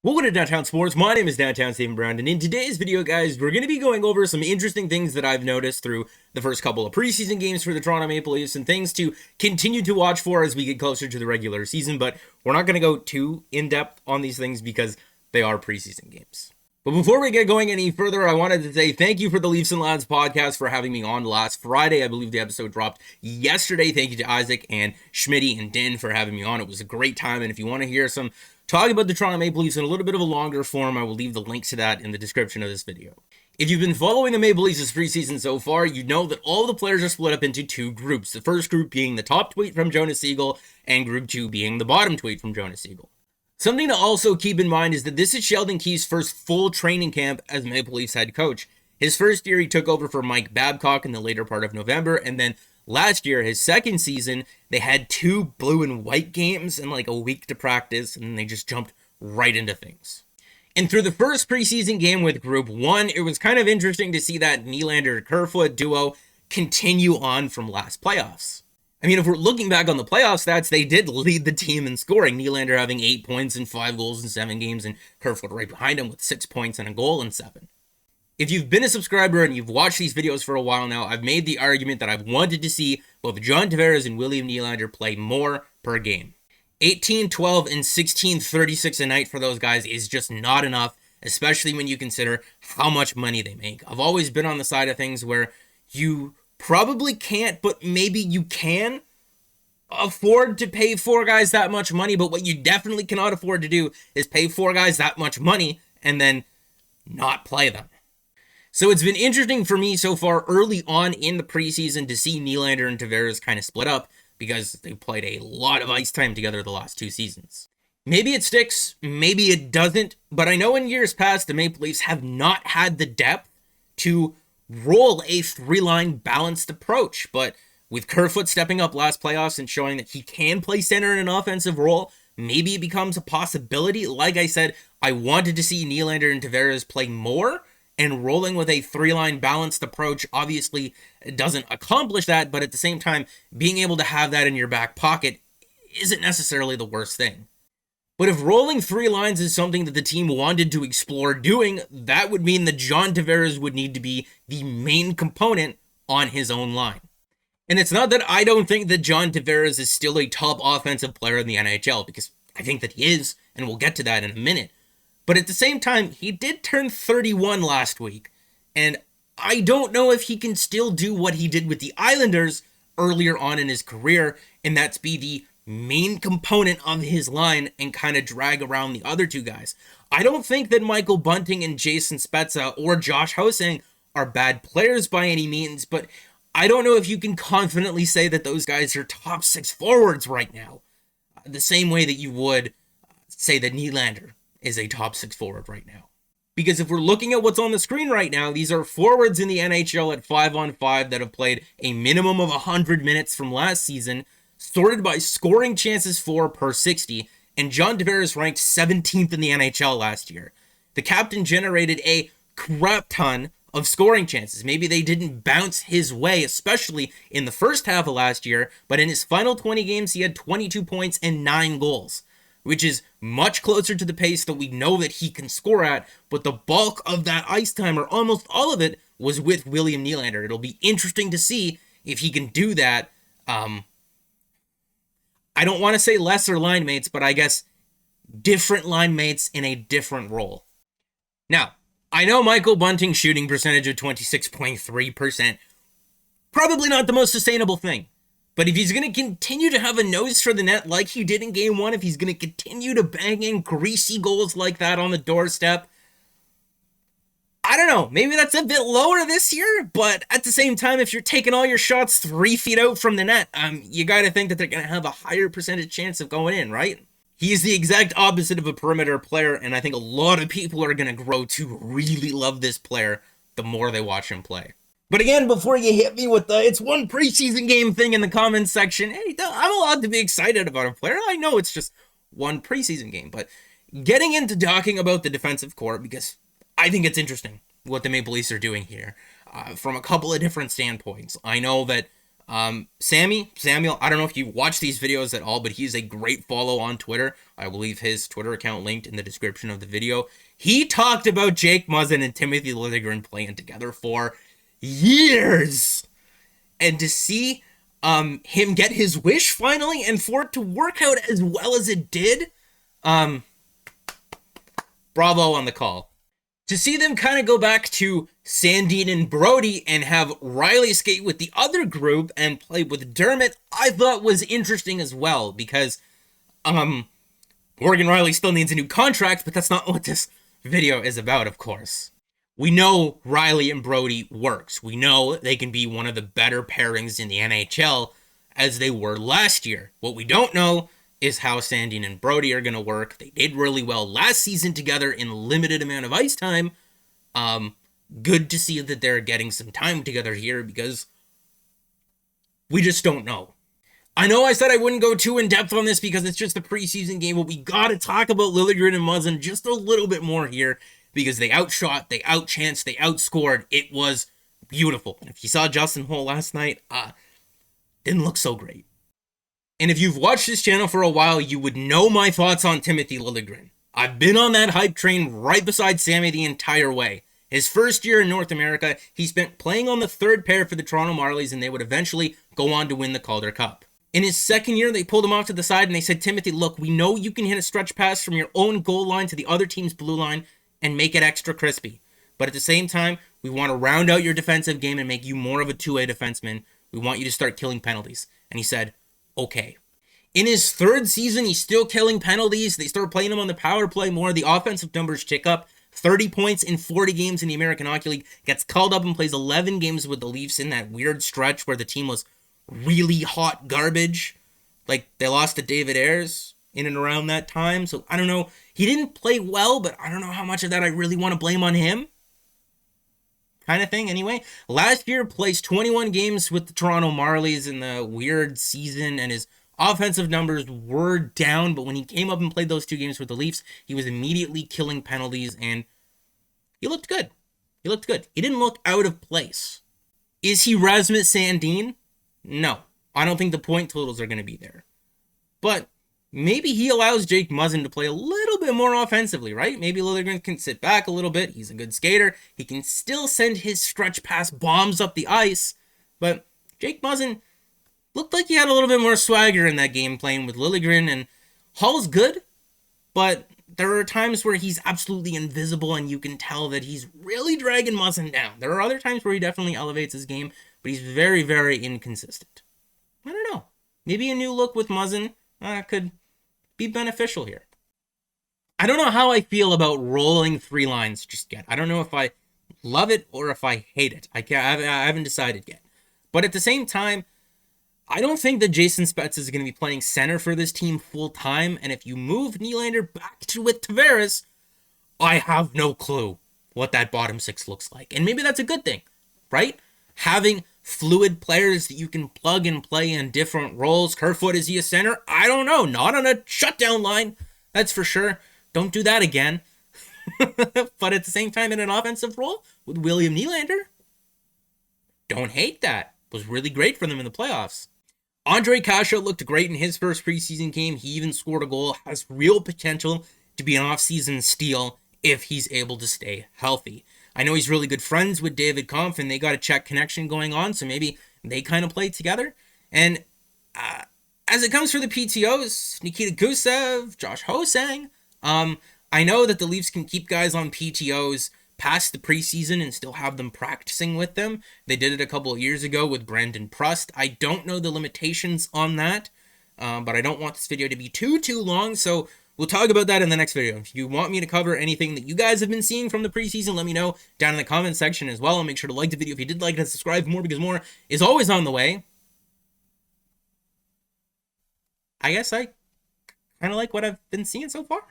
Welcome to Downtown Sports. My name is Downtown Stephen Brown, and in today's video, guys, we're going to be going over some interesting things that I've noticed through the first couple of preseason games for the Toronto Maple Leafs and things to continue to watch for as we get closer to the regular season, but we're not going to go too in-depth on these things because they are preseason games. But before we get going any further, I wanted to say thank you for the Leafs and Lads podcast for having me on last Friday. I believe the episode dropped yesterday. Thank you to Isaac and Schmitty and Din for having me on. It was a great time, and if you want to hear some talking about the Toronto Maple Leafs in a little bit of a longer form, I will leave the link to that in the description of this video. If you've been following the Maple Leafs this preseason so far, you know that all the players are split up into two groups. The first group being the top tweet from Jonas Siegel, and group two being the bottom tweet from Jonas Siegel. Something to also keep in mind is that this is Sheldon Keefe's first full training camp as Maple Leafs head coach. His first year, he took over for Mike Babcock in the later part of November, and then last year, his second season, they had 2 blue and white games and like a week to practice, and they just jumped right into things. And through the first preseason game with Group 1, it was kind of interesting to see that Nylander-Kerfoot duo continue on from last playoffs. I mean, if we're looking back on the playoff stats, they did lead the team in scoring. Nylander having 8 points and 5 goals in 7 games, and Kerfoot right behind him with 6 points and a goal in 7. If you've been a subscriber and you've watched these videos for a while now, I've made the argument that I've wanted to see both John Tavares and William Nylander play more per game. 18, 12, and 16.36 a night for those guys is just not enough, especially when you consider how much money they make. I've always been on the side of things where you probably can't, but maybe you can afford to pay 4 guys that much money, but what you definitely cannot afford to do is pay 4 guys that much money and then not play them. So it's been interesting for me so far early on in the preseason to see Nylander and Tavares kind of split up because they played a lot of ice time together the last 2 seasons. Maybe it sticks, maybe it doesn't, but I know in years past the Maple Leafs have not had the depth to roll a 3-line balanced approach, but with Kerfoot stepping up last playoffs and showing that he can play center in an offensive role, maybe it becomes a possibility. Like I said, I wanted to see Nylander and Tavares play more, and rolling with a 3-line balanced approach obviously doesn't accomplish that, but at the same time, being able to have that in your back pocket isn't necessarily the worst thing. But if rolling 3 lines is something that the team wanted to explore doing, that would mean that John Tavares would need to be the main component on his own line. And it's not that I don't think that John Tavares is still a top offensive player in the NHL, because I think that he is, and we'll get to that in a minute. But at the same time, he did turn 31 last week, and I don't know if he can still do what he did with the Islanders earlier on in his career, and that's be the main component of his line and kind of drag around the other 2 guys. I don't think that Michael Bunting and Jason Spezza or Josh Hosang are bad players by any means, but I don't know if you can confidently say that those guys are top 6 forwards right now, the same way that you would say that Nylander is a top 6 forward right now. Because if we're looking at what's on the screen right now, these are forwards in the NHL at 5-on-5 that have played a minimum of 100 minutes from last season, sorted by scoring chances for per 60, and John Tavares ranked 17th in the NHL last year. The captain generated a crap ton of scoring chances. Maybe they didn't bounce his way, especially in the first half of last year, but in his final 20 games, he had 22 points and 9 goals, which is much closer to the pace that we know that he can score at, but the bulk of that ice time, or almost all of it, was with William Nylander. It'll be interesting to see if he can do that. I don't want to say lesser line mates, but I guess different line mates in a different role. Now, I know Michael Bunting's shooting percentage of 26.3%, probably not the most sustainable thing. But if he's going to continue to have a nose for the net like he did in Game 1, if he's going to continue to bang in greasy goals like that on the doorstep, I don't know, maybe that's a bit lower this year, but at the same time, if you're taking all your shots 3 feet out from the net, you got to think that they're going to have a higher percentage chance of going in, right? He's the exact opposite of a perimeter player, and I think a lot of people are going to grow to really love this player the more they watch him play. But again, before you hit me with the it's one preseason game thing in the comments section, hey, I'm allowed to be excited about a player. I know it's just one preseason game, but getting into talking about the defensive core, because I think it's interesting what the Maple Leafs are doing here from a couple of different standpoints. I know that Samuel, I don't know if you watch these videos at all, but he's a great follow on Twitter. I will leave his Twitter account linked in the description of the video. He talked about Jake Muzzin and Timothy Lillygrin playing together for years. And to see him get his wish finally and for it to work out as well as it did, bravo on the call. To see them kind of go back to Sandine and Brody and have Riley skate with the other group and play with Dermott, I thought was interesting as well, because Morgan Riley still needs a new contract, but that's not what this video is about, of course. We know Riley and Brody works. We know they can be one of the better pairings in the NHL as they were last year. What we don't know is how Sandine and Brody are going to work. They did really well last season together in limited amount of ice time. Good to see that they're getting some time together here, because we just don't know. I know I said I wouldn't go too in depth on this because it's just a preseason game, but we got to talk about Lillygrin and Muzzin just a little bit more here, because they outshot, they outchanced, they outscored. It was beautiful. And if you saw Justin Holl last night, didn't look so great. And if you've watched this channel for a while, you would know my thoughts on Timothy Lillygrin. I've been on that hype train right beside Sammy the entire way. His first year in North America, he spent playing on the third pair for the Toronto Marlies, and they would eventually go on to win the Calder Cup. In his second year, they pulled him off to the side and they said, Timothy, look, we know you can hit a stretch pass from your own goal line to the other team's blue line and make it extra crispy. But at the same time, we want to round out your defensive game and make you more of a two-way defenseman. We want you to start killing penalties. And he said, okay. In his third season, he's still killing penalties. They start playing him on the power play more. The offensive numbers tick up. 30 points in 40 games in the American Hockey League. Gets called up and plays 11 games with the Leafs in that weird stretch where the team was really hot garbage. Like, they lost to David Ayres in and around that time. So, I don't know. He didn't play well, but I don't know how much of that I really want to blame on him. Kind of thing, anyway. Last year, placed 21 games with the Toronto Marlies in the weird season, and his offensive numbers were down, but when he came up and played those 2 games with the Leafs, he was immediately killing penalties, and he looked good. He looked good. He didn't look out of place. Is he Rasmus Sandin? No. I don't think the point totals are going to be there. But maybe he allows Jake Muzzin to play a little bit more offensively, right? Maybe Lillygrin can sit back a little bit. He's a good skater. He can still send his stretch pass bombs up the ice. But Jake Muzzin looked like he had a little bit more swagger in that game playing with Lillygrin. And Hall's good, but there are times where he's absolutely invisible and you can tell that he's really dragging Muzzin down. There are other times where he definitely elevates his game, but he's very, very inconsistent. I don't know. Maybe a new look with Muzzin could be beneficial here. I don't know how I feel about rolling 3 lines just yet. I don't know if I love it or if I hate it. I haven't decided yet. But at the same time, I don't think that Jason Spezza is going to be playing center for this team full time. And if you move Nylander back to with Tavares, I have no clue what that bottom 6 looks like. And maybe that's a good thing, right? Having fluid players that you can plug and play in different roles. Kerfoot, is he a center? I don't know. Not on a shutdown line. That's for sure. Don't do that again. But at the same time, in an offensive role with William Nylander, don't hate that. Was really great for them in the playoffs. Andre Kasha looked great in his first preseason game. He even scored a goal. Has real potential to be an offseason steal if he's able to stay healthy. I know he's really good friends with David Kampf, and they got a Czech connection going on, so maybe they kind of play together. And as it comes for the PTOs, Nikita Gusev, Josh Hosang, I know that the Leafs can keep guys on PTOs past the preseason and still have them practicing with them. They did it a couple of years ago with Brandon Prust. I don't know the limitations on that, but I don't want this video to be too long, so we'll talk about that in the next video. If you want me to cover anything that you guys have been seeing from the preseason, let me know down in the comment section as well. And make sure to like the video if you did like it and subscribe for more, because more is always on the way. I guess I kind of like what I've been seeing so far.